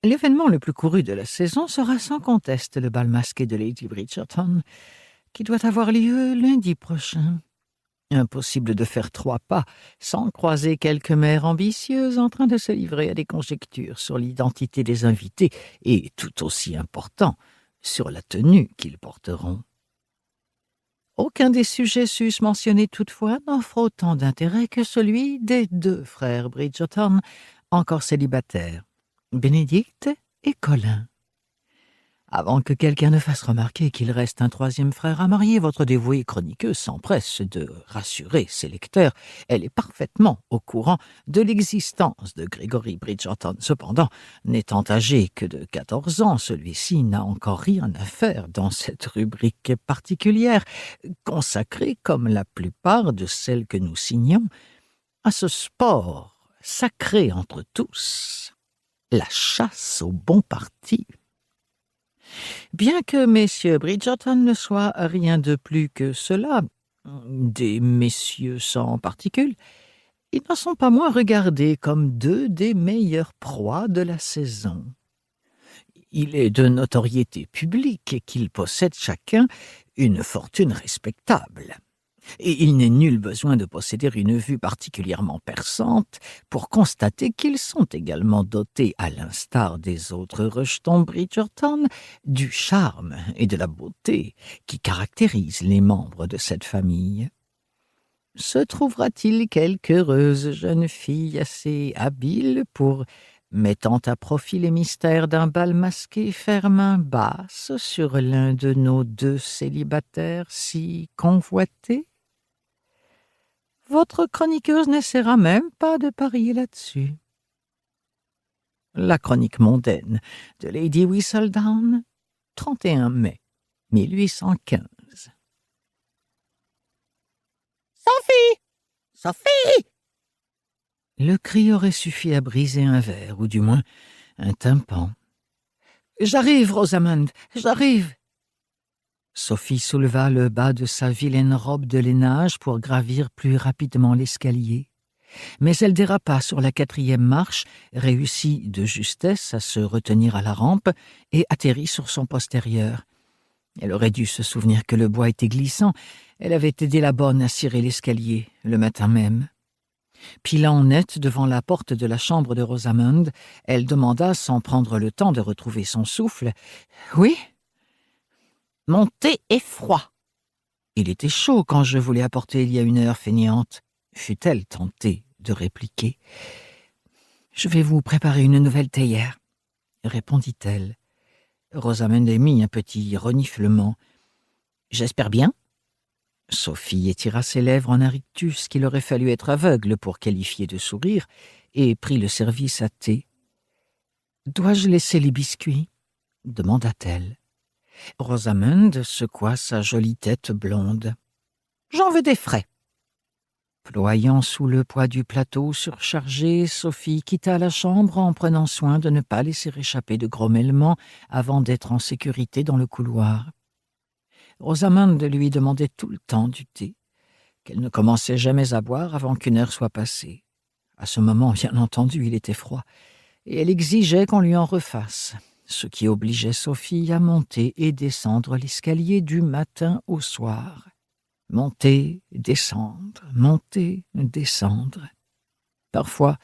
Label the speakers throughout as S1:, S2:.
S1: L'événement le plus couru de la saison sera sans conteste le bal masqué de Lady Bridgerton, qui doit avoir lieu lundi prochain. Impossible de faire 3 pas sans croiser quelques mères ambitieuses en train de se livrer à des conjectures sur l'identité des invités et, tout aussi important, sur la tenue qu'ils porteront. Aucun des sujets sus mentionnés toutefois n'offre autant d'intérêt que celui des 2 frères Bridgerton, encore célibataires, Bénédicte et Colin. Avant que quelqu'un ne fasse remarquer qu'il reste un 3e frère à marier, votre dévouée chroniqueuse s'empresse de rassurer ses lecteurs. Elle est parfaitement au courant de l'existence de Gregory Bridgerton. Cependant, n'étant âgé que de 14 ans, celui-ci n'a encore rien à faire dans cette rubrique particulière, consacrée, comme la plupart de celles que nous signons, à ce sport sacré entre tous, la chasse au bon parti. Bien que messieurs Bridgerton ne soient rien de plus que cela, des messieurs sans particules, ils n'en sont pas moins regardés comme 2 des meilleures proies de la saison. Il est de notoriété publique qu'ils possèdent chacun une fortune respectable. Et il n'est nul besoin de posséder une vue particulièrement perçante pour constater qu'ils sont également dotés, à l'instar des autres rejetons Bridgerton, du charme et de la beauté qui caractérisent les membres de cette famille. Se trouvera-t-il quelque heureuse jeune fille assez habile pour, mettant à profit les mystères d'un bal masqué, faire main basse sur l'un de nos 2 célibataires si convoités? Votre chroniqueuse n'essaiera même pas de parier là-dessus. La chronique mondaine de Lady Whistledown, 31 mai 1815. Sophie! Sophie! Le cri aurait suffi à briser un verre, ou du moins un tympan. J'arrive, Rosamond, j'arrive! Sophie souleva le bas de sa vilaine robe de lainage pour gravir plus rapidement l'escalier. Mais elle dérapa sur la 4e marche, réussit de justesse à se retenir à la rampe et atterrit sur son postérieur. Elle aurait dû se souvenir que le bois était glissant. Elle avait aidé la bonne à cirer l'escalier le matin même. Pilant net devant la porte de la chambre de Rosamond, elle demanda, sans prendre le temps de retrouver son souffle, « Oui ?» « Mon thé est froid. »« Il était chaud quand je vous l'ai apporté il y a 1 heure, fainéante, » fut-elle tentée de répliquer. « Je vais vous préparer une nouvelle théière, » répondit-elle. Rosamond émit un petit reniflement. « J'espère bien. » Sophie étira ses lèvres en un rictus qu'il aurait fallu être aveugle pour qualifier de sourire et prit le service à thé. « Dois-je laisser les biscuits ?» demanda-t-elle. Rosamond secoua sa jolie tête blonde. « J'en veux des frais. » Ployant sous le poids du plateau surchargé, Sophie quitta la chambre en prenant soin de ne pas laisser échapper de grommellements avant d'être en sécurité dans le couloir. Rosamond lui demandait tout le temps du thé, qu'elle ne commençait jamais à boire avant qu'1 heure soit passée. À ce moment, bien entendu, il était froid, et elle exigeait qu'on lui en refasse, ce qui obligeait Sophie à monter et descendre l'escalier du matin au soir. Monter, descendre, monter, descendre. Parfois,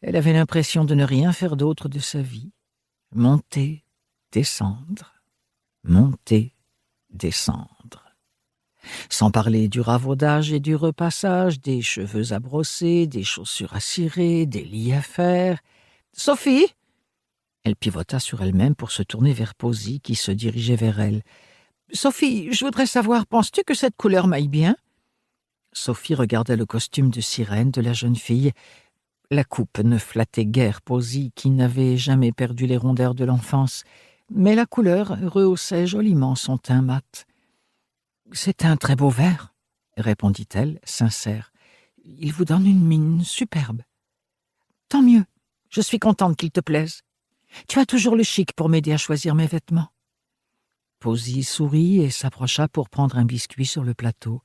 S1: elle avait l'impression de ne rien faire d'autre de sa vie. Monter, descendre, monter, descendre. Sans parler du ravaudage et du repassage, des cheveux à brosser, des chaussures à cirer, des lits à faire. « Sophie !» Elle pivota sur elle-même pour se tourner vers Posy qui se dirigeait vers elle. « Sophie, je voudrais savoir, penses-tu que cette couleur m'aille bien ?» Sophie regardait le costume de sirène de la jeune fille. La coupe ne flattait guère Posy, qui n'avait jamais perdu les rondeurs de l'enfance, mais la couleur rehaussait joliment son teint mat. « C'est un très beau vert, » répondit-elle, sincère. « Il vous donne une mine superbe. »« Tant mieux, je suis contente qu'il te plaise. Tu as toujours le chic pour m'aider à choisir mes vêtements. » Posy sourit et s'approcha pour prendre un biscuit sur le plateau.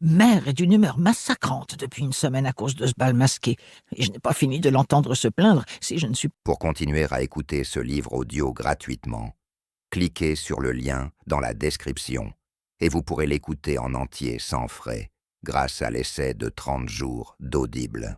S1: Mère est d'une humeur massacrante depuis une semaine à cause de ce bal masqué, et je n'ai pas fini de l'entendre se plaindre si je ne suis...
S2: Pour continuer à écouter ce livre audio gratuitement, cliquez sur le lien dans la description et vous pourrez l'écouter en entier sans frais grâce à l'essai de 30 jours d'Audible.